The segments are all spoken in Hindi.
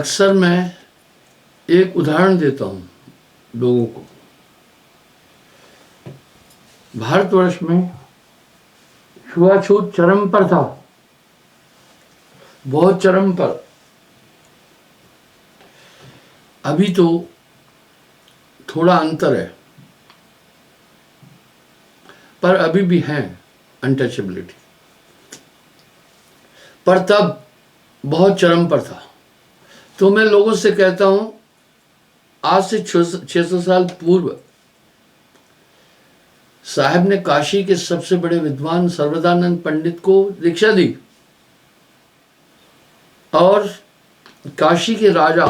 अक्सर मैं एक उदाहरण देता हूँ लोगों को। भारतवर्ष में छुआछूत चरम पर था, बहुत चरम पर। अभी तो थोड़ा अंतर है, पर अभी भी है अनटचेबिलिटी, पर तब बहुत चरम पर था। तो मैं लोगों से कहता हूं, आज से 600 साल पूर्व साहब ने काशी के सबसे बड़े विद्वान सर्वदानंद पंडित को दीक्षा दी, और काशी के राजा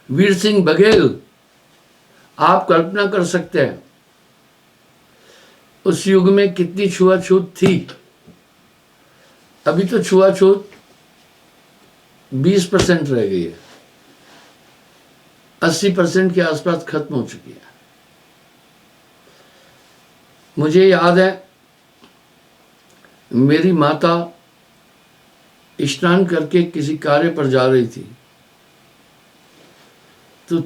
वीर सिंह बघेल, आप कल्पना कर सकते हैं उस युग में कितनी छुआछूत थी। अभी तो छुआछूत 20% रह गई है, 80% के आसपास खत्म हो चुकी है। मुझे याद है, मेरी माता स्नान करके किसी कार्य पर जा रही थी, तो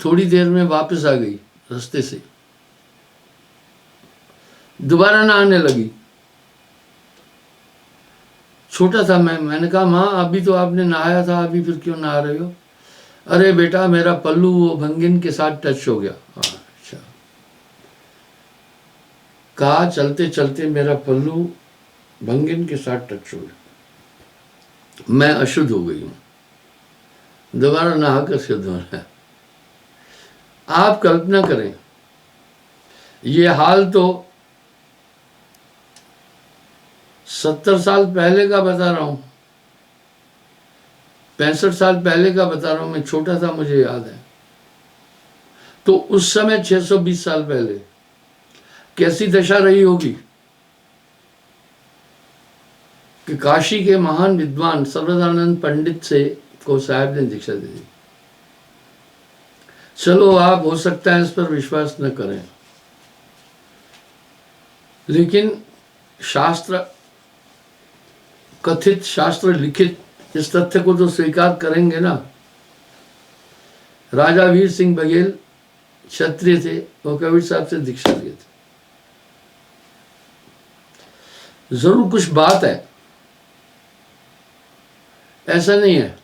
थोड़ी देर में वापस आ गई रास्ते से, दोबारा नहाने लगी। छोटा था मैंने कहा, माँ अभी तो आपने नहाया था, अभी फिर क्यों नहा रहे हो? अरे बेटा, मेरा पल्लू वो भंगिन के साथ टच हो गया। अच्छा। कहा, चलते चलते मेरा पल्लू भंगिन के साथ टच हो गया, मैं अशुद्ध हो गई हूं, दोबारा नहाकर शुद्ध होना है। आप कल्पना करें, ये हाल तो 70 साल पहले का बता रहा हूं, 65 साल पहले का बता रहा हूं। मैं छोटा था, मुझे याद है। तो उस समय 620 साल पहले कैसी दशा रही होगी कि काशी के महान विद्वान सर्वदानंद पंडित से को साहब ने दीक्षा दे दी। चलो, आप हो सकता है इस पर विश्वास न करें, लेकिन शास्त्र कथित, शास्त्र लिखित इस तथ्य को तो स्वीकार करेंगे ना। राजा वीर सिंह बघेल क्षत्रिय थे, वो कबीर साहब से दीक्षा लिए थे। जरूर कुछ बात है, ऐसा नहीं है।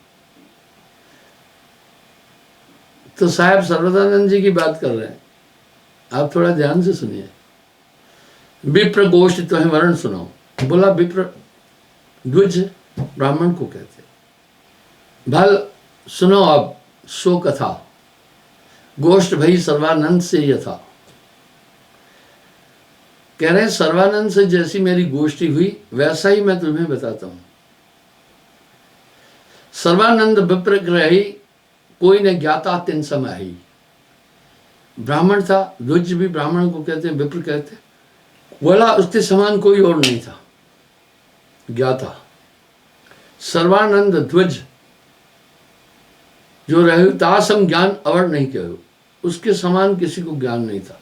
तो साहब सर्वदानंद जी की बात कर रहे हैं, आप थोड़ा ध्यान से सुनिए। विप्र गोष्ठ तुम्हें वर्ण सुनाओ। बोला, विप्र द्विज ब्राह्मण को कहते। भल सुनो अब सो कथा, गोष्ठ भई सर्वानंद से यथा। कह रहे हैं, सर्वानंद से जैसी मेरी गोष्ठी हुई वैसा ही मैं तुम्हें बताता हूं। सर्वानंद विप्र ग्रही, कोई ने ज्ञाता तिन समय ही। ब्राह्मण था, द्विज भी ब्राह्मण को कहते हैं, विप्र कहते हैं। बोला, उसके समान कोई और नहीं था ज्ञाता। सर्वानंद ध्वज जो रहे तासम ज्ञान अवर नहीं कहो, उसके समान किसी को ज्ञान नहीं था।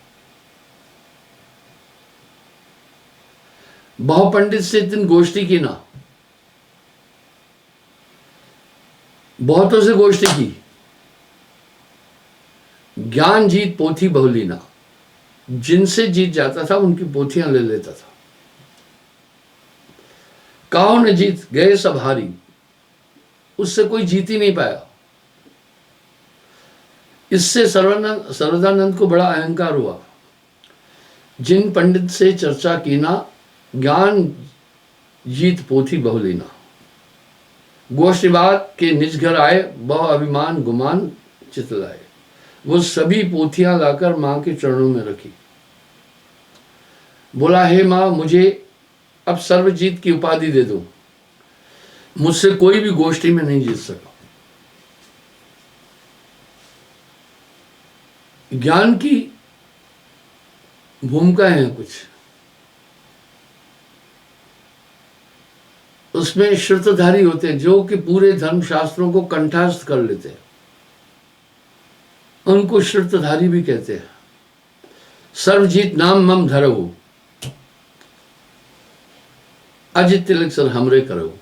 बहु पंडित से दिन गोष्ठी की ना, बहुतों से गोष्ठी की। ज्ञान जीत पोथी बहुली ना, जिनसे जीत जाता था उनकी पोथियां ले लेता था। काओ ने जीत गए सब हारी, उससे कोई जीत ही नहीं पाया। इससे सर्वदानंद को बड़ा अहंकार हुआ। जिन पंडित से चर्चा की ना, ज्ञान जीत पोथी बहुली ना। गोष्ठीवाद के निज घर आए, बहु अभिमान गुमान चित लाए। वो सभी पोथियां लाकर मां के चरणों में रखी। बोला, हे मां, मुझे अब सर्वजीत की उपाधि दे दो, मुझसे कोई भी गोष्ठी में नहीं जीत सका। ज्ञान की भूमिका है कुछ, उसमें श्रुतधारी होते हैं जो कि पूरे धर्मशास्त्रों को कंठस्थ कर लेते हैं, उनको श्रुतधारी भी कहते हैं। सर्वजीत नाम मम धरहु, अजित तिलक सर हमरे करो।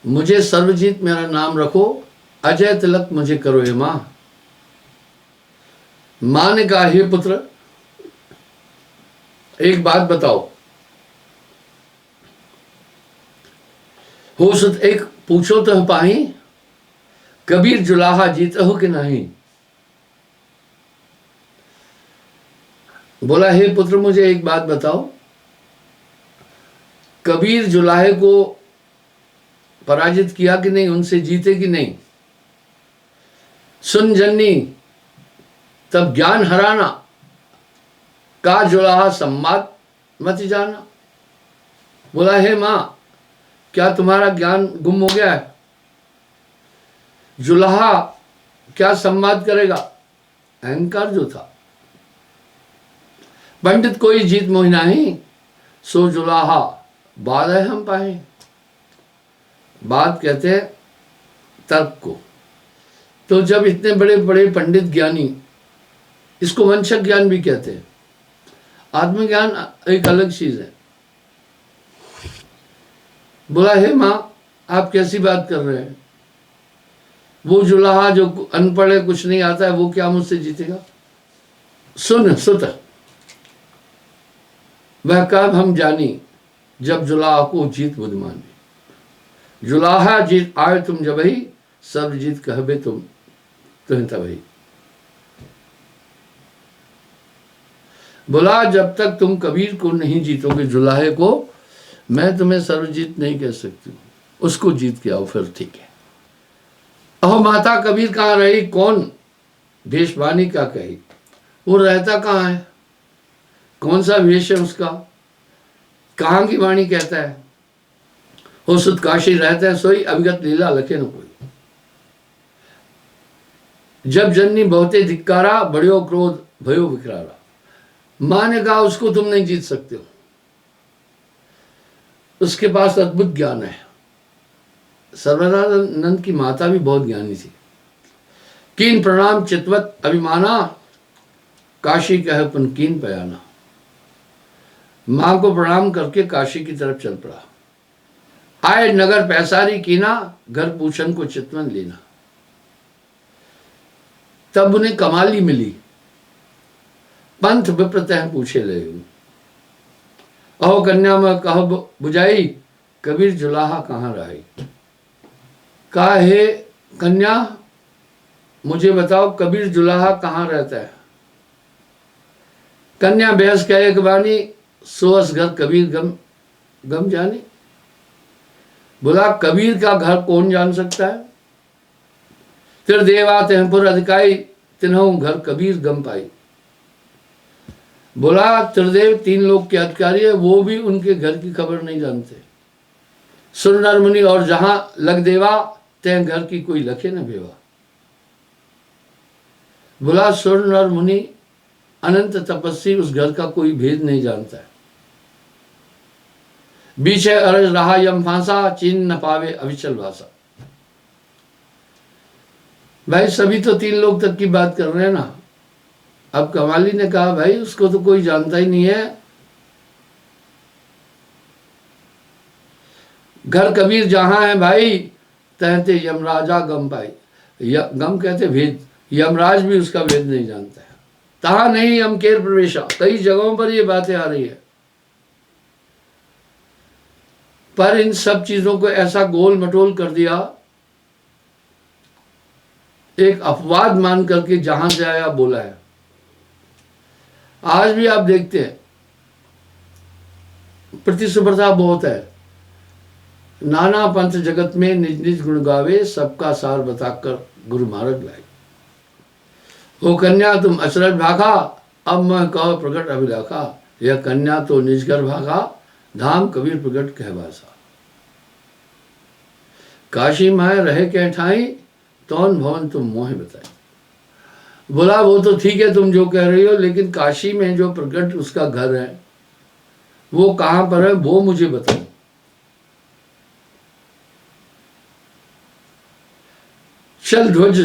मुझे सर्वजीत मेरा नाम रखो, अजय तिलक मुझे करो हे मां। मां ने कहा, हे पुत्र, एक बात बताओ, हो सुत एक पूछो तो पाही, कबीर जुलाहा जीत हो कि नहीं। बोला, हे पुत्र, मुझे एक बात बताओ, कबीर जुलाहे को पराजित किया कि नहीं, उनसे जीते कि नहीं। सुन जन्नी, तब ज्ञान हराना, का जुलाहा सम्माद मत जाना। बोला, हे मां, क्या तुम्हारा ज्ञान गुम हो गया है? जुलाहा क्या संवाद करेगा? अहंकार जो था। पंडित कोई जीत मोहि नाही, सो जुलाहा बाद है हम पाए। बात कहते हैं तर्क को। तो जब इतने बड़े बड़े पंडित ज्ञानी, इसको वंशक ज्ञान भी कहते हैं, आत्मज्ञान एक अलग चीज है। बोला, हे मां, आप कैसी बात कर रहे हैं? वो जुलाहा जो अनपढ़ है, कुछ नहीं आता है, वो क्या मुझसे जीतेगा? सुन सुत, वह कब हम जानी, जब जुलाहा को जीत बुद्धिमान। जुलाहा जीत आए तुम जब ही, सब जीत कहबे तुम तभी। बोला, जब तक तुम कबीर को नहीं जीतोगे, जुलाहे को, मैं तुम्हें सर्वजीत नहीं कह सकती हूँ। उसको जीत के आओ, फिर ठीक है। अहो माता कबीर कहाँ रही, कौन भेषवाणी क्या कही? वो रहता कहाँ है, कौन सा वेश है उसका, कहाँ की वाणी कहता है? हो सुत काशी रहता है सोई, अभिगत लीला लखे न कोई। जब जननी बहुते धिक्कारा, बढ़ियो क्रोध भयो विकरारा। मां ने कहा, उसको तुम नहीं जीत सकते हो, उसके पास अद्भुत ज्ञान है। सर्वदानंद की माता भी बहुत ज्ञानी थी। कीन प्रणाम चितवत अभिमाना, काशी कह पुन कीन पयाना। मां को प्रणाम करके काशी की तरफ चल पड़ा। आए नगर पैसारी कीना, घर पूछन को चितवन लेना। तब उन्हें कमाली मिली, पंथ विप्रतः पूछे ले। अहो कन्या में कह बुझाई, कबीर जुलाहा कहाँ रही। कहा, हे कन्या, मुझे बताओ, कबीर जुलाहा कहाँ रहता है? कन्या बहस कहे एक बानी, सोअस घर कबीर गम गम जाने। बोला, कबीर का घर कौन जान सकता है? त्रिदेवा तेहपुर अधिकाई, तिन्हों घर कबीर गम पाई। बोला, त्रिदेव 3 लोग के अधिकारी है, वो भी उनके घर की खबर नहीं जानते। सुन नर मुनि, और जहां लग देवा, तय घर की कोई लखे न भेवा। बोला, सुन नर मुनि, अनंत तपस्वी, उस घर का कोई भेद नहीं जानता है। बीच है अरज रहा यम फांसा, चीन न पावे अविचल भाषा। भाई सभी तो 3 लोग तक की बात कर रहे हैं ना। अब कमाली ने कहा, भाई उसको तो कोई जानता ही नहीं है। घर कबीर जहां है भाई, तहते यमराजा गम पाई। गम कहते भेद, यमराज भी उसका भेद नहीं जानता है। तहा नहीं यम केर प्रवेशा, कई जगहों पर ये बातें आ रही है। पर इन सब चीजों को ऐसा गोल मटोल कर दिया, एक अपवाद मान करके जहां से आया बोला है। आज भी आप देखते हैं प्रतिस्पर्धा बहुत है। नाना पंथ जगत में निज निज गुण गावे, सबका सार बताकर गुरु मार्ग लाए। ओ कन्या तुम अचरज भागा, अब मैं कहो प्रकट अभिलाखा। यह कन्या तो निजगर भागा, धाम कबीर प्रकट कहवासा। काशी माए रहे के ठाई, तौन भवन तुम मोह बताए। बोला, वो तो ठीक है तुम जो कह रही हो, लेकिन काशी में जो प्रकट उसका घर है, वो कहां पर है, वो मुझे बताओ। चल ध्वज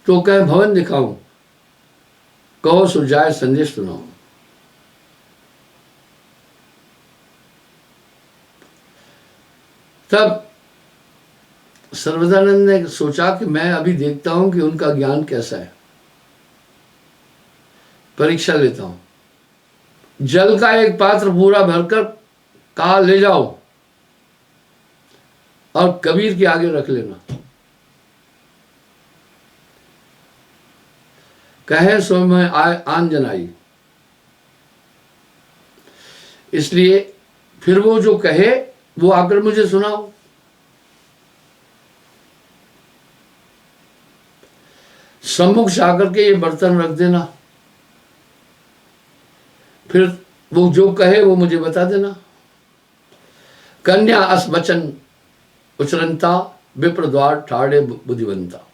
तो कह भवन दिखाऊं, कहो सुजाए संदेश सुनाओ। तब सर्वदानंद ने सोचा कि मैं अभी देखता हूं कि उनका ज्ञान कैसा है, परीक्षा लेता हूं। जल का एक पात्र पूरा भरकर कहा ले जाओ और कबीर के आगे रख लेना। कहे सो मैं आन जनाई। इसलिए फिर वो जो कहे वो आकर मुझे सुनाओ। सम्मुख से आकर के ये बर्तन रख देना, फिर वो जो कहे वो मुझे बता देना। कन्या अस बचन उचरंता विप्र द्वार ठाड़े बुद्धिवंता।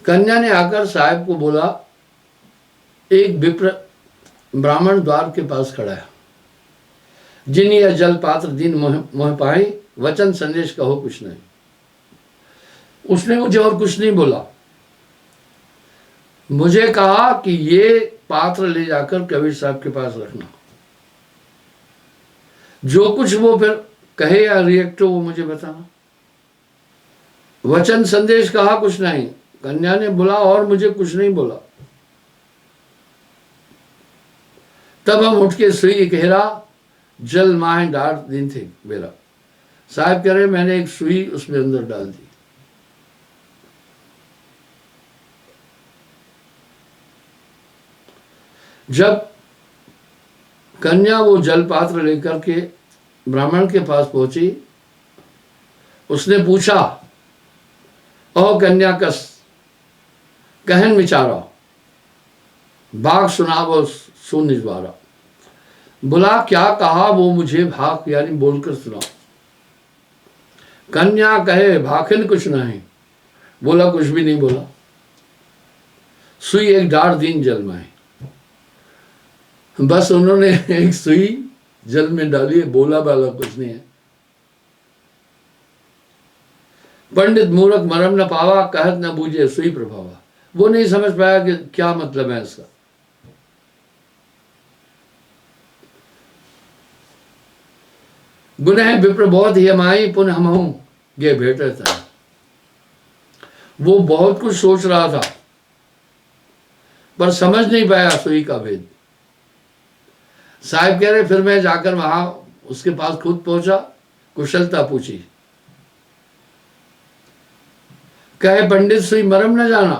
कन्या ने आकर साहब को बोला, एक विप्र ब्राह्मण द्वार के पास खड़ा है, जिन यह जल पात्र दीन मोह पाई, वचन संदेश कहो कुछ नहीं। उसने मुझे और कुछ नहीं बोला, मुझे कहा कि ये पात्र ले जाकर कबीर साहब के पास रखना। जो कुछ वो फिर कहे या रिएक्ट हो वो मुझे बताना। वचन संदेश कहा कुछ नहीं, कन्या ने बोला और मुझे कुछ नहीं बोला। तब हम उठ के सुई घेरा, जल माहे डार दिन थे मेरा। साहब कह रहे मैंने एक सुई उसमें अंदर डाल दी। जब कन्या वो जल पात्र लेकर के ब्राह्मण के पास पहुंची, उसने पूछा, ओ कन्या कस कहन विचारा, भाग सुना वो सुन निजवारा। बोला क्या कहा वो मुझे भाग यानी बोलकर सुना। कन्या कहे भाखिन कुछ नहीं, बोला कुछ भी नहीं बोला। सुई एक डार दीन जल में, बस उन्होंने एक सुई जल में डाली, बोला बाला कुछ नहीं है। पंडित मूर्ख मरम न पावा, कहत न बूझे सुई प्रभावा। वो नहीं समझ पाया कि क्या मतलब है इसका। गुनह विप्र बहुत ही हमाई, पुनः हम हूं ये भेटता है। वो बहुत कुछ सोच रहा था पर समझ नहीं पाया सुई का भेद। साहब कह रहे फिर मैं जाकर वहां उसके पास खुद पहुंचा, कुशलता पूछी। कहे पंडित सुई मरम न जाना।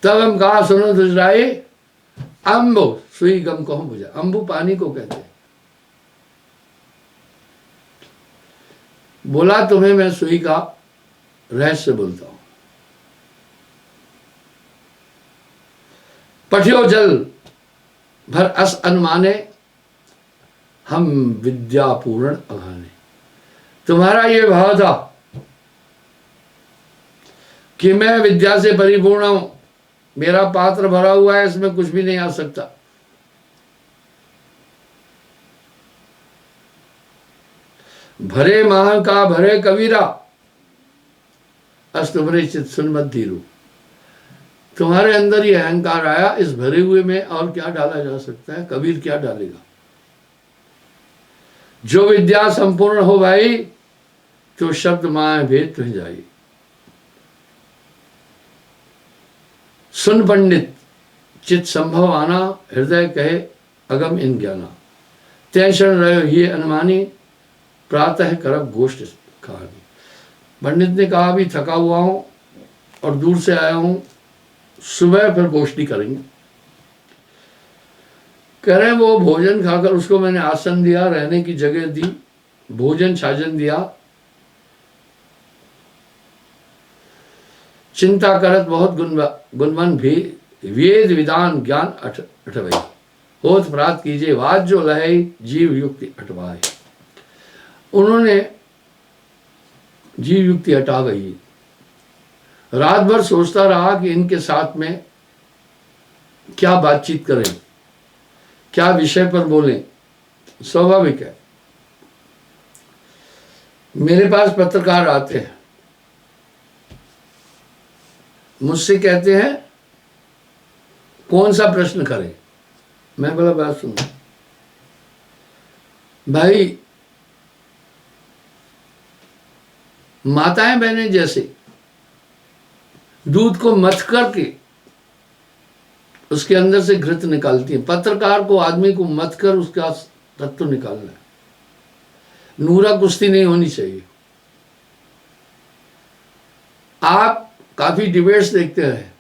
तब हम कहा सुनो दुजराई, अम्बु सुई गम को बुझा। अम्बु पानी को कहते हैं। बोला तुम्हें मैं सुई का रहस्य बोलता हूं। पठियो जल भर अस अनुमाने, हम विद्या पूर्ण अघाने। तुम्हारा ये भाव था कि मैं विद्या से परिपूर्ण हूं, मेरा पात्र भरा हुआ है, इसमें कुछ भी नहीं आ सकता। भरे माह का भरे कबीरा, अस तुम्हारे चित सुन मत धीरू। तुम्हारे अंदर ये अहंकार आया, इस भरे हुए में और क्या डाला जा सकता है? कबीर क्या डालेगा? जो विद्या संपूर्ण हो भाई, तो शब्द माए भेद तुझ जाई। सुन पंडित चित संभव आना, हृदय कहे अगम इन ज्ञाना। तय क्षण रहो ये अनुमानी, प्रातः करब गोष्ठ कहानी। पंडित ने कहा अभी थका हुआ हूं और दूर से आया हूं, सुबह फिर गोष्ठी करेंगे। कह रहे वो भोजन खाकर उसको मैंने आसन दिया, रहने की जगह दी, भोजन छाजन दिया। चिंता करत बहुत गुणवन भी, वेद विधान ज्ञान अठवई। होत प्रात कीजिए वाद जो लहे, जीव युक्ति अटवाए। उन्होंने जीव युक्ति हटा गई। रात भर सोचता रहा कि इनके साथ में क्या बातचीत करें, क्या विषय पर बोलें। स्वाभाविक है, मेरे पास पत्रकार आते हैं, मुझसे कहते हैं कौन सा प्रश्न करें। मैं बोला बात सुनो भाई, माताएं बहनें जैसे दूध को मथ करके उसके अंदर से घृत निकालती हैं, पत्रकार को, आदमी को मथ कर उसका तत्व निकालना है। नूरा कुश्ती नहीं होनी चाहिए। आप काफी डिबेट्स देखते हैं,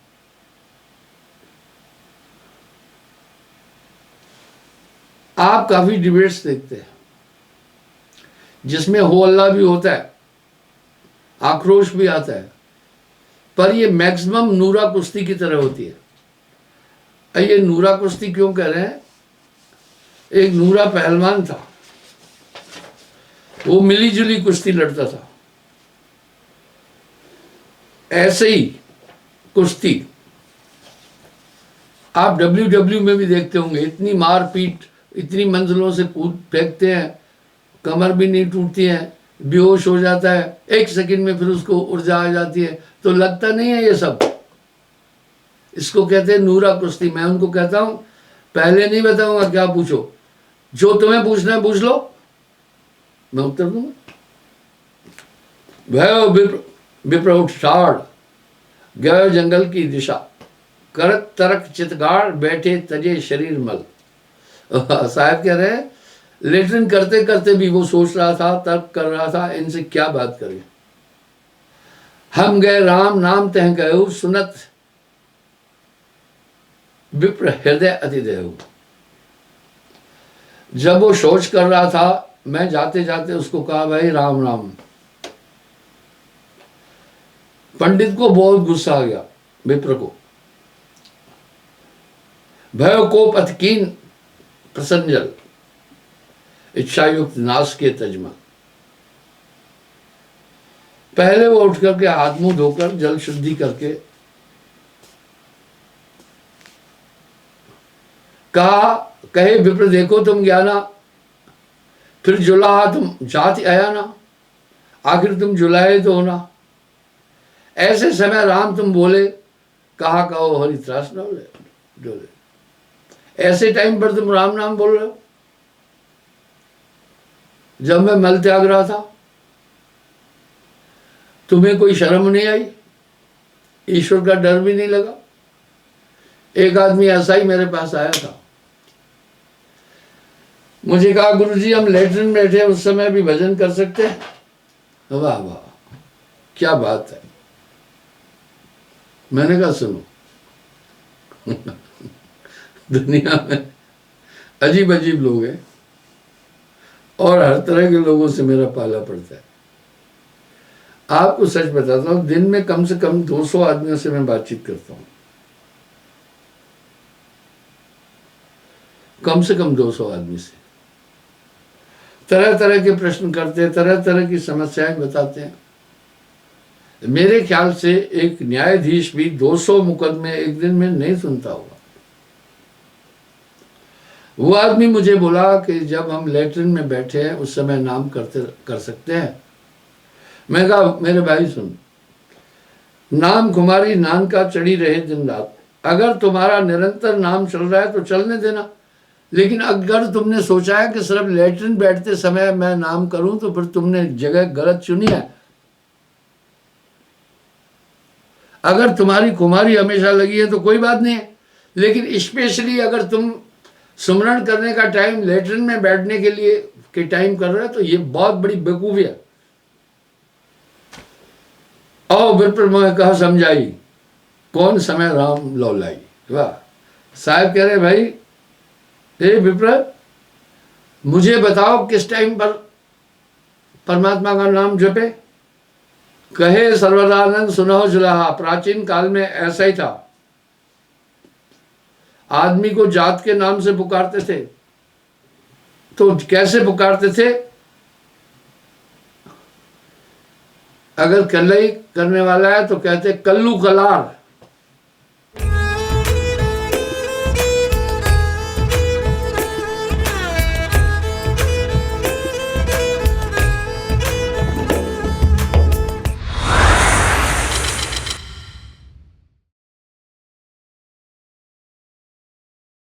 आप काफी डिबेट्स देखते हैं जिसमें हो हल्ला भी होता है, आक्रोश भी आता है, पर ये मैक्सिमम नूरा कुश्ती की तरह होती है। ये नूरा कुश्ती क्यों कह रहे हैं? एक नूरा पहलवान था, वो मिली जुली कुश्ती लड़ता था। ऐसे ही कुश्ती आप WWE में भी देखते होंगे, इतनी मारपीट, इतनी मंजिलों से कूद फेंकते हैं, कमर भी नहीं टूटती है, बेहोश हो जाता है, 1 सेकंड में फिर उसको ऊर्जा आ जाती है, तो लगता नहीं है ये सब। इसको कहते हैं नूरा कुश्ती। मैं उनको कहता हूं पहले नहीं बताऊंगा, क्या पूछो, जो तुम्हें पूछना है पूछ लो, मैं उत्तर दूंगा। भय विप्र उठ ठाड़, गए जंगल की दिशा, करत तरक चितगाड़, बैठे तजे शरीर मल। साहब कह रहे हैं लेटरिन करते करते भी वो सोच रहा था, तर्क कर रहा था, इनसे क्या बात करें। हम गए राम नाम तह गए, सुनत विप्र हृदय अतिदेव। जब वो शौच कर रहा था, मैं जाते जाते उसको कहा भाई राम राम। पंडित को बहुत गुस्सा आ गया, विप्र को। भय कोप अतिकीन प्रसंजल, इच्छायुक्त नाश के तजमा। पहले वो उठ करके हाथ मुंह धोकर जल शुद्धि करके कहे विप्र देखो तुम ज्ञाना, फिर जुला तुम जाति आया ना, आखिर तुम जुलाए तो होना। ऐसे समय राम तुम बोले, कहा कहो हरि त्रास न डोले। ऐसे टाइम पर तुम राम नाम बोल रहे हो, जब मैं मल त्याग रहा था। तुम्हें कोई शर्म नहीं आई, ईश्वर का डर भी नहीं लगा। एक आदमी ऐसा ही मेरे पास आया था, मुझे कहा गुरुजी हम लेटरिन में बैठे उस समय भी भजन कर सकते हैं? वाह वाह क्या बात है। मैंने कहा सुनो दुनिया में अजीब अजीब लोग हैं और हर तरह के लोगों से मेरा पाला पड़ता है। आपको सच बताता हूं, दिन में कम से कम 200 आदमियों से मैं बातचीत करता हूं, कम से कम 200 आदमी से। तरह तरह के प्रश्न करते हैं, तरह तरह की समस्याएं बताते हैं। मेरे ख्याल से एक न्यायाधीश भी 200 मुकदमे एक दिन में नहीं सुनता होगा। वो आदमी मुझे बोला कि जब हम लेटरिन में बैठे हैं उस समय नाम कर सकते हैं। मैं कहा मेरे भाई सुन, नाम कुमारी नान का चढ़ी रहे दिन रात। अगर तुम्हारा निरंतर नाम चल रहा है तो चलने देना, लेकिन अगर तुमने सोचा है कि सिर्फ लेटरिन बैठते समय मैं नाम करूं तो फिर तुमने जगह गलत चुनी है। अगर तुम्हारी कुमारी हमेशा लगी है तो कोई बात नहीं है, लेकिन स्पेशली अगर तुम सुमरण करने का टाइम लेटरिन में बैठने के लिए के टाइम कर रहे हो तो ये बहुत बड़ी बेवकूफी है। और विप्र मैं कहा समझाई, कौन समय राम लौलाई। वाह। साहब कह रहे भाई हे विप्र, मुझे बताओ किस टाइम पर परमात्मा का नाम जपे। कहे सर्वदानंद सुनो जुलाहा। प्राचीन काल में ऐसा ही था, आदमी को जात के नाम से पुकारते थे। तो कैसे पुकारते थे? अगर कलई करने वाला है तो कहते कल्लू कलार,